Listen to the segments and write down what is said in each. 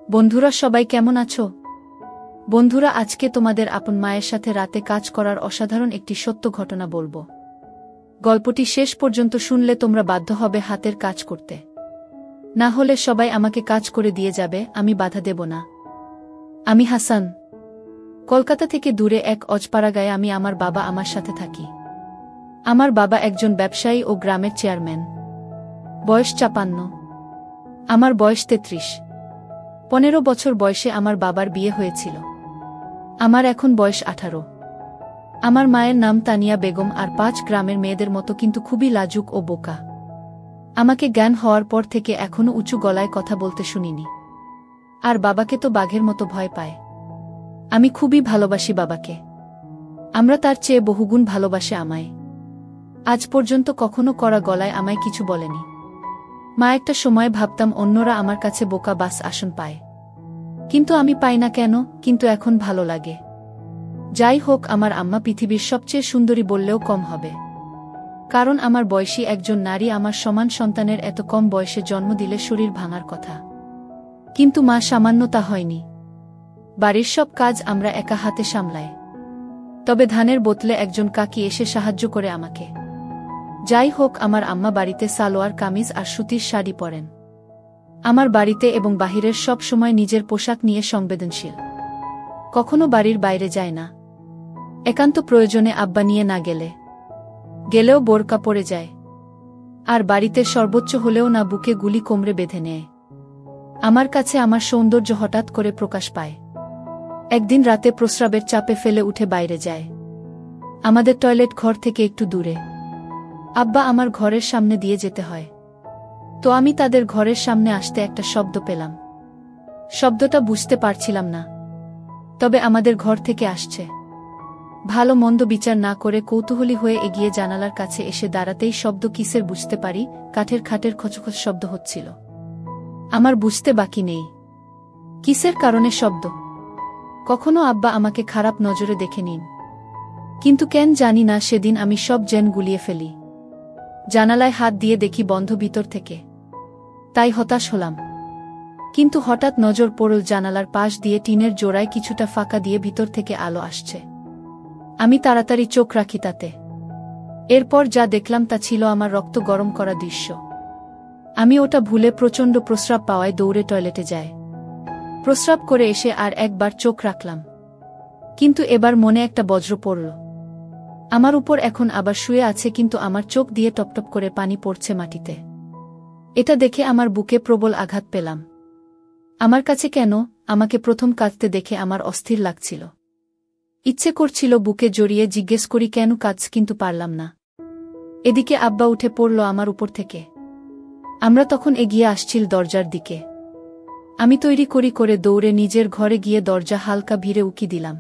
বন্ধুরা সবাই কেমন আছো? বন্ধুরা আজকে তোমাদের আপন মায়ের সাথে রাতে কাজ করার অসাধারণ একটি সত্য ঘটনা বলবো। গল্পটি শেষ পর্যন্ত শুনলে তোমরা বাধ্য হবে হাতের কাজ করতে। না হলে সবাই আমাকে কাজ করে দিয়ে যাবে, আমি বাধা দেব না। আমি হাসান। কলকাতা থেকে দূরে এক অজপাড়াগাঁয়ে আমি আমার বাবা আমার সাথে থাকি। আমার বাবা একজন ব্যবসায়ী ও গ্রামের চেয়ারম্যান। বয়স ৫৫। আমার বয়স ৩৩। ১৫ বছর বয়সে আমার বাবার বিয়ে হয়েছিল। আমার এখন বয়স ১৮। আমার মায়ের নাম তানিয়া বেগম, আর ৫ গ্রামের মেয়েদের মতো কিন্তু খুবই লাজুক ও বোকা। আমাকে জ্ঞান হওয়ার পর থেকে এখনো উঁচু গলায় কথা বলতে শুনিনি। আর বাবাকে তো বাঘের মতো ভয় পায়। আমি খুবই ভালোবাসি বাবাকে। আমরা তার চেয়ে বহুগুণ ভালোবাসে আমায়। আজ পর্যন্ত কখনো কড়া গলায় আমায় কিছু বলেনি। মা একটা সময় ভাবতাম অন্যরা আমার কাছে বোকা বাস আসন পায়, কিন্তু আমি পাই না কেন, কিন্তু এখন ভালো লাগে। যাই হোক, আমার আম্মা পৃথিবীর সবচেয়ে সুন্দরী বললেও কম হবে, কারণ আমার বয়সী একজন নারী আমার সমান সন্তানের এত কম বয়সে জন্ম দিলে শরীর ভাঙার কথা। কিন্তু মা সামান্য তা হয়নি। বাড়ির সব কাজ আমরা একা হাতে সামলাই। তবে ধানের বোতলে একজন কাকি এসে সাহায্য করে আমাকে। যাই হোক, আমার আম্মা বাড়িতে সালোয়ার কামিজ আর সুতির শাড়ি পরেন। আমার বাড়িতে এবং বাহিরের সব সময় নিজের পোশাক নিয়ে সংবেদনশীল। কখনো বাড়ির বাইরে যায় না। একান্ত প্রয়োজনে আব্বা নিয়ে না গেলেও বোরকা পরে যায়। আর বাড়িতে সর্বোচ্চ হলেও না বুকে গুলি কোমরে বেঁধে নেয়। আমার কাছে আমার সৌন্দর্য হঠাৎ করে প্রকাশ পায়। একদিন রাতে প্রস্রাবের চাপে ফেলে উঠে বাইরে যায়। আমাদের টয়লেট ঘর থেকে একটু দূরে। আব্বা আমার ঘরের সামনে দিয়ে যেতে হয়। তো আমি তাদের ঘরের সামনে আসতে একটা শব্দ পেলাম। শব্দটা বুঝতে পারছিলাম না, তবে আমাদের ঘর থেকে আসছে। ভালো মন্দ বিচার না করে কৌতূহলী হয়ে এগিয়ে জানালার কাছে এসে দাঁড়াতেই শব্দ কিসের বুঝতে পারি, কাঠের খাটের খচখচ শব্দ হচ্ছিল। আমার বুঝতে বাকি নেই কিসের কারণে শব্দ। কখনো আব্বা আমাকে খারাপ নজরে দেখে নিন, কিন্তু কেন জানি না সেদিন আমি সব জেন গুলিয়ে ফেলি। জানালায় হাত দিয়ে দেখি বন্ধ ভিতর থেকে। তাই হতাশ হলাম। কিন্তু হঠাৎ নজর পড়ল জানালার পাশ দিয়ে টিনের জোড়ায় কিছুটা ফাঁকা দিয়ে ভিতর থেকে আলো আসছে। আমি তাড়াতাড়ি চোখ রাখি তাতে। এরপর যা দেখলাম তা ছিল আমার রক্ত গরম করা দৃশ্য। আমি ওটা ভুলে প্রচণ্ড প্রস্রাব পাওয়ায় দৌড়ে টয়লেটে যাই। প্রস্রাব করে এসে আর একবার চোখ রাখলাম, কিন্তু এবার মনে একটা বজ্র পড়ল। আমার উপর এখন আবার শুয়ে আছে, কিন্তু আমার চোখ দিয়ে টপটপ করে পানি পড়ছে মাটিতে। এটা দেখে আমার বুকে প্রবল আঘাত পেলাম। আমার কাছে কেন আমাকে প্রথম কাঁদতে দেখে আমার অস্থির লাগছিল। ইচ্ছে করছিল বুকে জড়িয়ে জিজ্ঞেস করি কেন কাঁদছ, কিন্তু পারলাম না। এদিকে আব্বা উঠে পড়ল আমার উপর থেকে। আমরা তখন এগিয়ে আসছিল দরজার দিকে। আমি তৈরি করে দৌড়ে নিজের ঘরে গিয়ে দরজা হালকা ভিড়ে উকি দিলাম।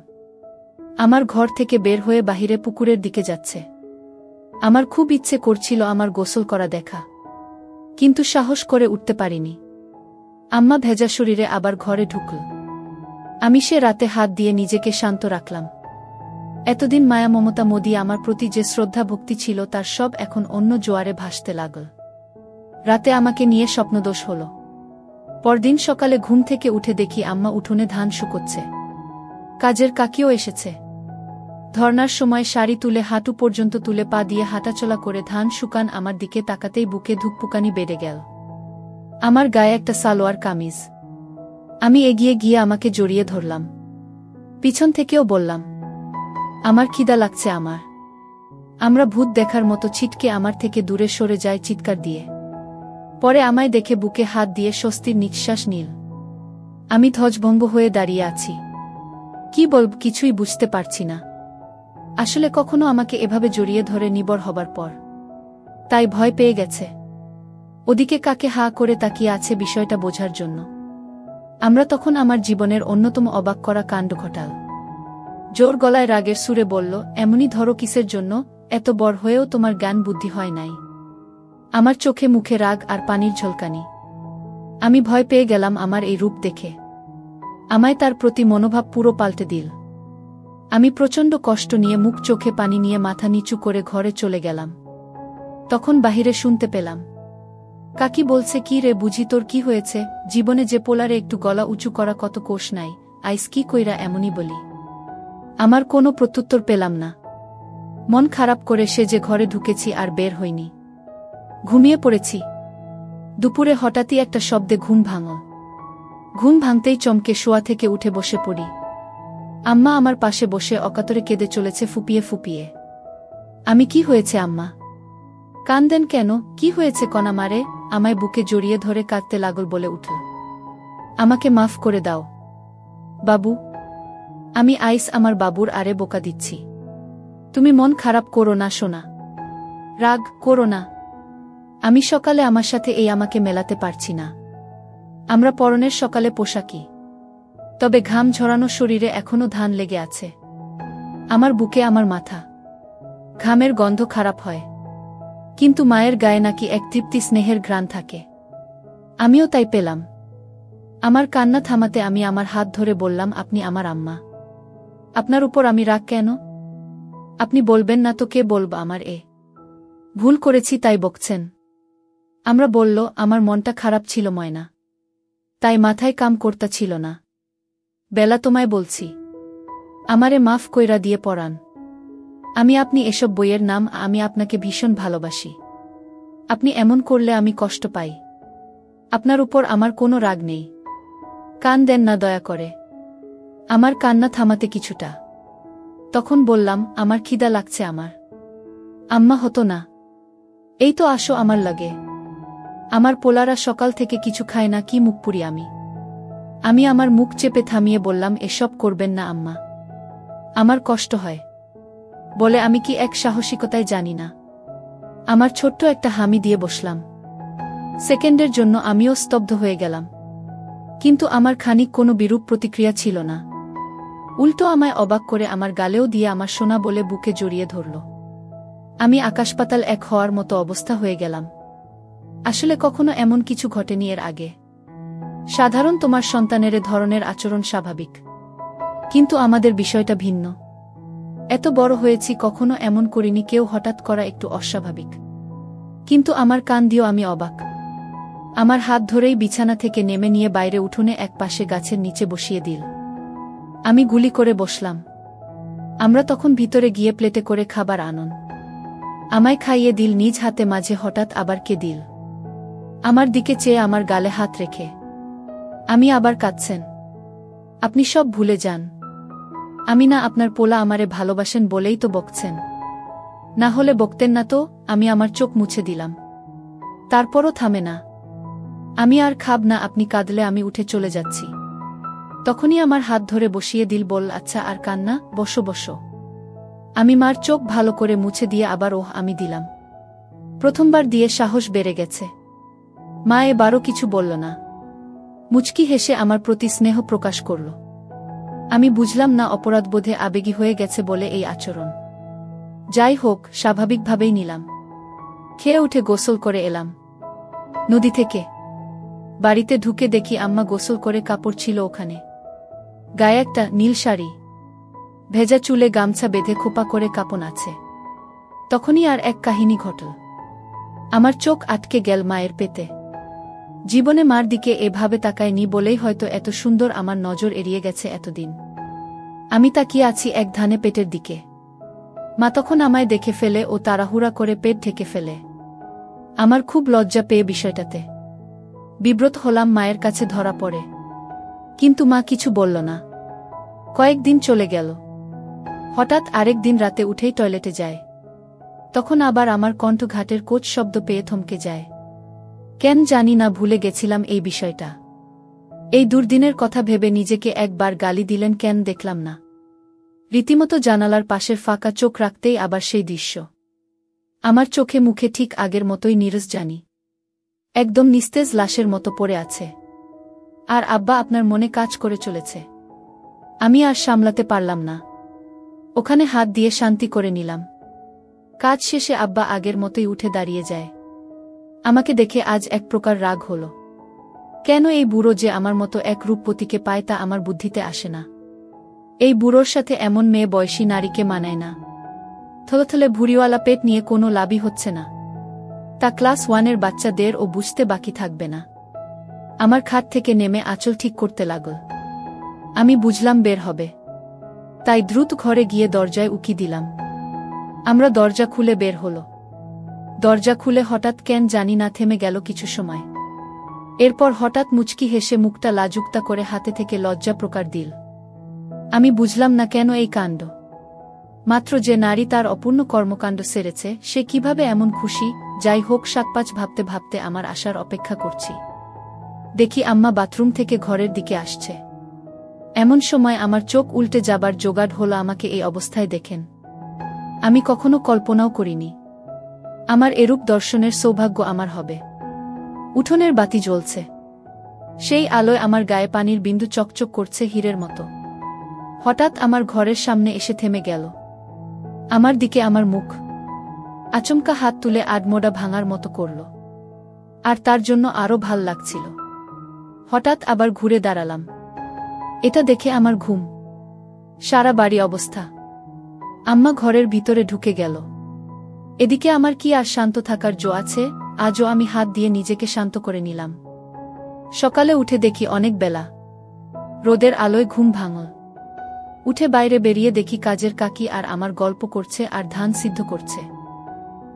আমার ঘর থেকে বের হয়ে বাহিরে পুকুরের দিকে যাচ্ছে। আমার খুব ইচ্ছে করছিল আমার গোসল করা দেখা, কিন্তু সাহস করে উঠতে পারিনি। আম্মা ভেজা শরীরে আবার ঘরে ঢুকল। আমি সে রাতে হাত দিয়ে নিজেকে শান্ত রাখলাম। এতদিন মায়া মমতা মোদি আমার প্রতি যে শ্রদ্ধা ভক্তি ছিল তার সব এখন অন্য জোয়ারে ভাসতে লাগল। রাতে আমাকে নিয়ে স্বপ্নদোষ হল। পরদিন সকালে ঘুম থেকে উঠে দেখি আম্মা উঠোনে ধান শুকোচ্ছে। কাজের কাকিও এসেছে। ধর্নার সময় শাড়ি তুলে হাঁটু পর্যন্ত তুলে পা দিয়ে হাঁটাচলা করে ধান শুকান আমার দিকে তাকাতেই বুকে ধুকপুকানি বেড়ে গেল। আমার গায়ে একটা সালোয়ার কামিজ। আমি এগিয়ে গিয়ে আমাকে জড়িয়ে ধরলাম। পিছন থেকেও বললাম, আমার খিদা লাগছে। আমরা ভূত দেখার মতো ছিটকে আমার থেকে দূরে সরে যায় চিৎকার দিয়ে। পরে আমায় দেখে বুকে হাত দিয়ে স্বস্তির নিঃশ্বাস নিল। আমি ধ্বজভঙ্গ হয়ে দাঁড়িয়ে আছি। কি বলব কিছুই বুঝতে পারছি না। আসলে কখনো আমাকে এভাবে জড়িয়ে ধরে নিবর হবার পর। তাই ভয় পেয়ে গেছে। ওদিকে কাকে হা করে তাকিয়ে আছে বিষয়টা বোঝার জন্য। আমরা তখন আমার জীবনের অন্যতম অবাক করা কাণ্ড ঘটাল। জোর গলায় রাগের সুরে বলল, এমনই ধরো কিসের জন্য, এত বড় হয়েও তোমার জ্ঞান বুদ্ধি হয় নাই। আমার চোখে মুখে রাগ আর পানির ঝলকানি। আমি ভয় পেয়ে গেলাম আমার এই রূপ দেখে। আমায় তার প্রতি মনোভাব পুরো পাল্টে দিল। আমি প্রচণ্ড কষ্ট নিয়ে মুখ চোখে পানি নিয়ে মাথা নিচু করে ঘরে চলে গেলাম। তখন বাহিরে শুনতে পেলাম, কাকি বলছে, কি রে বুঝি তোর কি হয়েছে? জীবনে যে পোলারে একটু গলা উঁচু করা কত কোষ নাই, আইস কি কইরা এমনই বলি। আমার কোনো প্রত্যুত্তর পেলাম না। মন খারাপ করে সে যে ঘরে ঢুকেছি আর বের হইনি। ঘুমিয়ে পড়েছি। দুপুরে হঠাৎই একটা শব্দে ঘুম ভাঙল। ঘুম ভাঙতেই চমকে শোয়া থেকে উঠে বসে পড়ি। আম্মা আমার পাশে বসে অকাতরে কেঁদে চলেছে ফুপিয়ে ফুপিয়ে। আমি, কি হয়েছে আম্মা? কান্দেন কেন? কি হয়েছে কণা মারে? আমায় বুকে জড়িয়ে ধরে কাঁদতে লাগল, বলে উঠল, আমাকে মাফ করে দাও বাবু। আমি আইস আমার বাবুর আরে বোকা দিচ্ছি। তুমি মন খারাপ করো না সোনা, রাগ করো না। আমি সকালে আমার সাথে এই আমাকে মেলাতে পারছি না। আমরা পরনের সকালে পোশাকি, তবে ঘাম ঝরানো শরীরে এখনো ধান লেগে আছে। আমার বুকে আমার মাথা, ঘামের গন্ধ খারাপ হয়, কিন্তু মায়ের গায়ে নাকি এক তৃপ্তি স্নেহের ঘ্রাণ থাকে। আমিও তাই পেলাম। আমার কান্না থামাতে আমি আমার হাত ধরে বললাম, আপনি আমার আম্মা, আপনার উপর আমি রাগ কেন? আপনি বলবেন না তো কে বলব? আমার ভুল করেছি তাই বকছেন? আমরা বলল, আমার মনটা খারাপ ছিল ময়না, তাই মাথায় কাম করতা ছিল না। বেলা তোমায় বলছি, আমারে মাফ কইরা দিয়ে পড়ান। আমি, আপনি এসব বইয়ের নাম। আমি আপনাকে ভীষণ ভালোবাসি। আপনি এমন করলে আমি কষ্ট পাই। আপনার উপর আমার কোনো রাগ নেই। কান দেন না দয়া করে। আমার কান্না থামাতে কিছুটা। তখন বললাম, আমার খিদা লাগছে। আমার আম্মা হতো না? এই তো আসো আমার লাগে। আমার পোলারা সকাল থেকে কিছু খায় না, কি মুখ পুরি আমি। আমি আমার মুখ চেপে থামিয়ে বললাম, এসব করবেন না আম্মা, আমার কষ্ট হয়। বলে আমি কি এক সাহসিকতায় জানি না। আমার ছোট্ট একটা হামি দিয়ে বসলাম। সেকেন্ডের জন্য আমিও স্তব্ধ হয়ে গেলাম, কিন্তু আমার খানিক কোনো বিরূপ প্রতিক্রিয়া ছিল না। উল্টো আমায় অবাক করে আমার গালেও দিয়ে আমার সোনা বলে বুকে জড়িয়ে ধরল। আমি আকাশপাতাল এক হওয়ার মতো অবস্থা হয়ে গেলাম। আসলে কখনো এমন কিছু ঘটেনি এর আগে। সাধারণ তোমার সন্তানের এ ধরনের আচরণ স্বাভাবিক, কিন্তু আমাদের বিষয়টা ভিন্ন। এত বড় হয়েছি, কখনো এমন করিনি। কেউ হঠাৎ করা একটু অস্বাভাবিক, কিন্তু আমার কান দিয়েও আমি অবাক। আমার হাত ধরেই বিছানা থেকে নেমে নিয়ে বাইরে উঠোনে এক পাশে গাছের নিচে বসিয়ে দিল। আমি গুলি করে বসলাম। আমরা তখন ভিতরে গিয়ে প্লেটে করে খাবার আনন। আমায় খাইয়ে দিল নিজ হাতে, মাঝে হঠাৎ আবার কে দিল। আমার দিকে চেয়ে আমার গালে হাত রেখে, আমি আবার কাঁদছেন। আপনি সব ভুলে যান। আমি না আপনার পোলা, আমারে ভালোবাসেন বলেই তো বকছেন। না হলে বকতেন না তো। আমি আমার চোখ মুছে দিলাম। তারপরও থামে না। আমি আর খাব না, আপনি কাঁদলে আমি উঠে চলে যাচ্ছি। তখনই আমার হাত ধরে বসিয়ে দিল, বল, আচ্ছা আর কান্না, বসো বসো। আমি মার চোখ ভালো করে মুছে দিয়ে আবার আমি দিলাম। প্রথমবার দিয়ে সাহস বেড়ে গেছে। মা এবারও কিছু বলল না। মুচকি হেসে আমার প্রতি স্নেহ প্রকাশ করল। আমি বুঝলাম না, অপরাধবোধে আবেগী হয়ে গেছে বলে এই আচরণ। যাই হোক, স্বাভাবিকভাবেই নিলাম। খেয়ে উঠে গোসল করে এলাম নদী থেকে। বাড়িতে ঢুকে দেখি আম্মা গোসল করে কাপড় ছিল ওখানে। গায়ে একটা নীল শাড়ি, ভেজা চুলে গামছা বেঁধে খোপা করে কাপন আছে। তখনই আর এক কাহিনী ঘটল। আমার চোখ আটকে গেল মায়ের পেতে। জীবনে মার দিকে এভাবে তাকায়নি বলেই হয়তো এত সুন্দর আমার নজর এড়িয়ে গেছে এতদিন। আমি তাকিয়ে আছি এক ধানে পেটের দিকে। মা তখন আমায় দেখে ফেলে ও তাড়াহুড়া করে পেট ঢেকে ফেলে। আমার খুব লজ্জা পেয়ে বিষয়টাতে বিব্রত হলাম। মায়ের কাছে ধরা পড়ে, কিন্তু মা কিছু বলল না। কয়েকদিন চলে গেল। হঠাৎ আরেক দিন রাতে উঠেই টয়লেটে যায়। তখন আবার আমার কণ্ঠ ঘাটের কোচ শব্দ পেয়ে থমকে যায়। কেন জানি না, ভুলে গেছিলাম এই বিষয়টা। এই দুর্দিনের কথা ভেবে নিজেকে একবার গালি দিলেন কেন দেখলাম না। রীতিমতো জানালার পাশের ফাঁকা চোখ রাখতেই আবার সেই দৃশ্য। আমার চোখে মুখে ঠিক আগের মতোই নীরস জানি, একদম নিস্তেজ লাশের মতো পড়ে আছে। আর আব্বা আপনার মনে কাজ করে চলেছে। আমি আর সামলাতে পারলাম না। ওখানে হাত দিয়ে শান্তি করে নিলাম। কাজ শেষে আব্বা আগের মতোই উঠে দাঁড়িয়ে যায়। আমাকে দেখে আজ এক প্রকার রাগ হল। কেন এই বুড়ো যে আমার মতো এক রূপবতীকে পায় তা আমার বুদ্ধিতে আসে না। এই বুড়োর সাথে এমন মেয়ে বয়সী নারীকে মানায় না। থলথলে ভুঁড়িওয়ালা পেট নিয়ে কোনো লাভই হচ্ছে না। তা ক্লাস 1-এর বাচ্চাদের ও বুঝতে বাকি থাকবে না। আমার খাট থেকে নেমে আঁচল ঠিক করতে লাগল। আমি বুঝলাম বের হবে, তাই দ্রুত ঘরে গিয়ে দরজায় উকি দিলাম। আমরা দরজা খুলে বের হল। দরজা খুলে হঠাৎ কেন জানি না থেমে গেল কিছু সময়। এরপর হঠাৎ মুচকি হেসে মুখটা লাজুকতা করে হাতে থেকে লজ্জা প্রকার দিল। আমি বুঝলাম না কেন এই কাণ্ড। মাত্র যে নারী তার অপূর্ণ কর্মকাণ্ড সেরেছে, সে কিভাবে এমন খুশি। যাই হোক, 7-5 ভাবতে ভাবতে আমার আসার অপেক্ষা করছি। দেখি আম্মা বাথরুম থেকে ঘরের দিকে আসছে। এমন সময় আমার চোখ উল্টে যাবার জোগাড় হলো আমাকে এই অবস্থায় দেখেন। আমি কখনো কল্পনাও করিনি আমার এরূপ দর্শনের সৌভাগ্য আমার হবে। উঠোনের বাতি জ্বলছে, সেই আলোয় আমার গায়ে পানির বিন্দু চকচক করছে হীরের মতো। হঠাৎ আমার ঘরের সামনে এসে থেমে গেল। আমার দিকে আমার মুখ। আচমকা হাত তুলে আডমোড়া ভাঙার মতো করল, আর তার জন্য আরও ভাল লাগছিল। হঠাৎ আবার ঘুরে দাঁড়ালাম। এটা দেখে আমার ঘুম সারা বাড়ি অবস্থা। আম্মা ঘরের ভিতরে ঢুকে গেল। এদিকে আমার কি আর শান্ত থাকার জো আছে? আজও আমি হাত দিয়ে নিজেকে শান্ত করে নিলাম। সকালে উঠে দেখি অনেক বেলা, রোদের আলোয় ঘুম ভাঙল। উঠে বাইরে বেরিয়ে দেখি কাজের কাকি আর আমার গল্প করছে আর ধান সিদ্ধ করছে।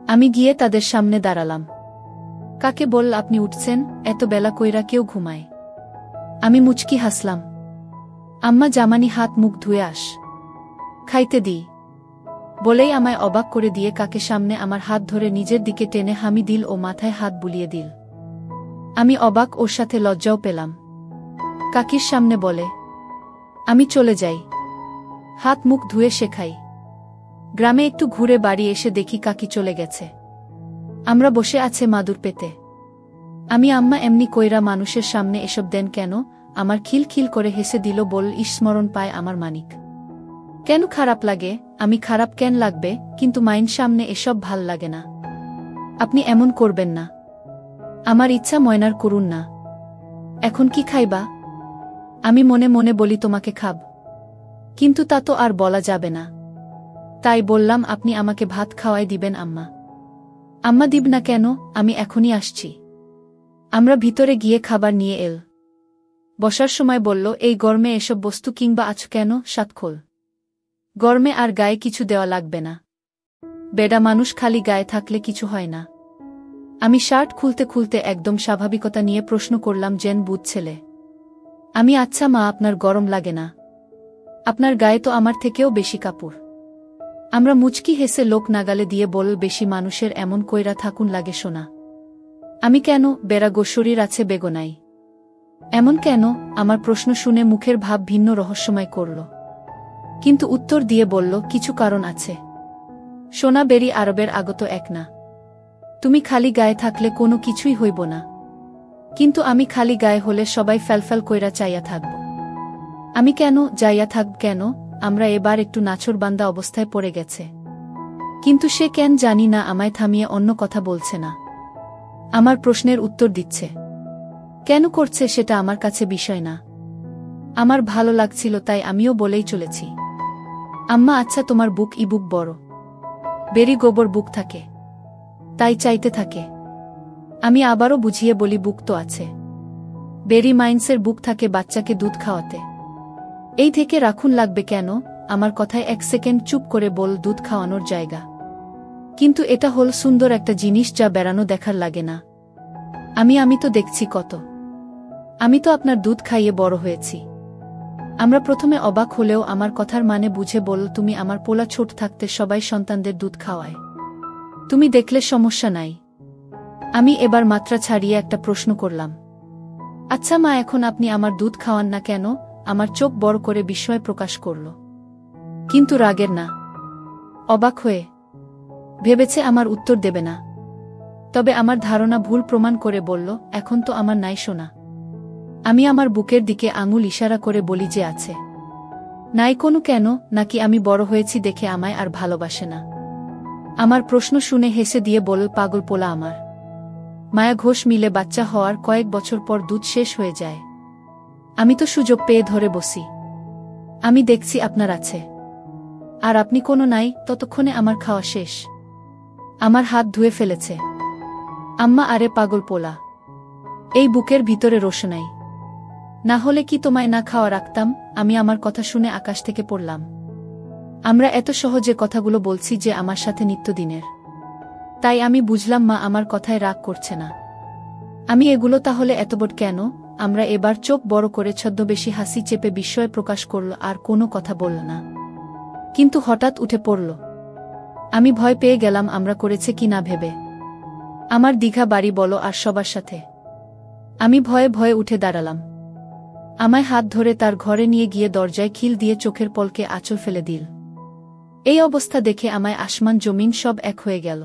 আমি গিয়ে তাদের সামনে দাঁড়ালাম। কাকে বল, আপনি উঠছেন? এত বেলা কইরা কেউ ঘুমায়? আমি মুচকি হাসলাম। আম্মা, জামানি হাত মুখ ধুয়ে আস, খাইতে দিই বলেই আমায় অবাক করে দিয়ে কাকে সামনে আমার হাত ধরে নিজের দিকে টেনে হামি দিল ও মাথায় হাত বুলিয়ে দিল। আমি অবাক, ওর সাথে লজ্জাও পেলাম। কাকির সামনে বলে, আমি চলে যাই, হাত মুখ ধুয়ে শেখাই। গ্রামে একটু ঘুরে বাড়ি এসে দেখি কাকি চলে গেছে। আমরা বসে আছে মাদুর পেতে। আমি, আম্মা এমনি কইরা মানুষের সামনে এসব দেন কেন? আমার খিলখিল করে হেসে দিল, বল, স্মরণ পায় আমার মানিক। কেন খারাপ লাগে? আমি খারাপ কেন লাগবে? কিন্তু মাইন সামনে এসব ভাল লাগে না। আপনি এমন করবেন না। আমার ইচ্ছা ময়নার করুন না। এখন কি খাইবা? আমি মনে মনে বলি, তোমাকে খাব, কিন্তু তা তো আর বলা যাবে না। তাই বললাম, আপনি আমাকে ভাত খাওয়াই দিবেন আম্মা। আম্মা, দিব না কেন? আমি এখনই আসছি। আমরা ভিতরে গিয়ে খাবার নিয়ে এল। বসার সময় বলল, এই গরমে এসব বস্তু কিংবা আছ কেন? সাতখোল গরমে আর গায়ে কিছু দেওয়া লাগবে না। বেডা মানুষ খালি গায়ে থাকলে কিছু হয় না। আমি শার্ট খুলতে খুলতে একদম স্বাভাবিকতা নিয়ে প্রশ্ন করলাম, জেন বুধ ছেলে। আমি, আচ্ছা মা, আপনার গরম লাগে না? আপনার গায়ে তো আমার থেকেও বেশি কাপড়। আমরা মুচকি হেসে লোক নাগালে দিয়ে বল, বেশি মানুষের এমন কইরা থাকুন লাগে শোনা। আমি, কেন? বেড়া গো, শরীর আছে বেগনাই। এমন কেন? আমার প্রশ্ন শুনে মুখের ভাব ভিন্ন রহস্যময় করল, কিন্তু উত্তর দিয়ে বলল, কিছু কারণ আছে। সোনা বেরি আরবের আগত এক না। তুমি খালি গায়ে থাকলে কোনো কিছুই হইব না, কিন্তু আমি খালি গায়ে হলে সবাই ফ্যালফ্যাল কইরা চাইয়া থাকব। আমি, কেন যাইয়া থাকব কেন? আমরা এবার একটু নাছোড়বান্দা অবস্থায় পড়ে গেছে। কিন্তু সে কেন জানি না আমায় থামিয়ে অন্য কথা বলছে না, আমার প্রশ্নের উত্তর দিচ্ছে। কেন করছে সেটা আমার কাছে বিষয় না। আমার ভালো লাগছিল তাই আমিও বলেই চলেছি। আম্মা, আচ্ছা তোমার বুক বুক বড়? বেরি গোবর বুক থাকে, তাই চাইতে থাকে। আমি আবারও বুঝিয়ে বলি, বুক তো আছে। বেরি মাইন্সের বুক থাকে বাচ্চাকে দুধ খাওয়াতে। এই থেকে রাখুন লাগবে কেন? আমার কথায় 1 সেকেন্ড চুপ করে বল, দুধ খাওয়ানোর জায়গা। কিন্তু এটা হল সুন্দর একটা জিনিস যা বেড়ানো দেখার লাগে না। আমি তো দেখছি কত। আমি তো আপনার দুধ খাইয়ে বড় হয়েছি। আমরা প্রথমে অবাক হলেও আমার কথার মানে বুঝে বলল, তুমি আমার পোলা ছোট থাকতে সবাই সন্তানদের দুধ খাওয়ায়, তুমি দেখলে সমস্যা নাই। আমি এবার মাত্রা ছাড়িয়ে একটা প্রশ্ন করলাম, আচ্ছা মা, এখন আপনি আমার দুধ খাওয়ান না কেন? আমার চোখ বড় করে বিস্ময় প্রকাশ করল, কিন্তু রাগের না, অবাক হয়ে। ভেবেছে আমার উত্তর দেবে না, তবে আমার ধারণা ভুল প্রমাণ করে বলল, এখন তো আমার নাই শোনা। আমি আমার বুকের দিকে আঙুল ইশারা করে বলি যে আছে। নাই কোনো কেন? নাকি আমি বড় হয়েছি দেখে আমায় আর ভালোবাসে না? আমার প্রশ্ন শুনে হেসে দিয়ে বলল, পাগল পোলা আমার। মায়া ঘোষ মিলে বাচ্চা হওয়ার কয়েক বছর পর দুধ শেষ হয়ে যায়। আমি তো সুযোগ পেয়ে ধরে বসি। আমি দেখছি আপনার আছে, আর আপনি কোনো নাই, ততক্ষণে আমার খাওয়া শেষ। আমার হাত ধুয়ে ফেলেছে। আম্মা আরে পাগল পোলা, এই বুকের ভিতরে রোশনাই, না হলে কি তোমায় না খাওয়া রাখতাম? আমি আমার কথা শুনে আকাশ থেকে পড়লাম। আমরা এত সহজে কথাগুলো বলছি যে আমার সাথে নিত্যদিনের, তাই আমি বুঝলাম মা আমার কথায় রাগ করছে না। আমি এগুলো তাহলে এতবড় কেন? আমরা এবার চোখ বড় করে ছদ্মবেশী হাসি চেপে বিস্ময় প্রকাশ করল, আর কোনো কথা বলল না। কিন্তু হঠাৎ উঠে পড়ল। আমি ভয় পেয়ে গেলাম আমরা করেছে কি না ভেবে। আমার দীঘা বাড়ি বলো আর সবার সাথে। আমি ভয়ে ভয়ে উঠে দাঁড়ালাম। আমায় হাত ধরে তার ঘরে নিয়ে গিয়ে দরজায় খিল দিয়ে চোখের পলকে আঁচল ফেলে দিল। এই অবস্থা দেখে আমায় আসমান জমিন সব এক হয়ে গেল।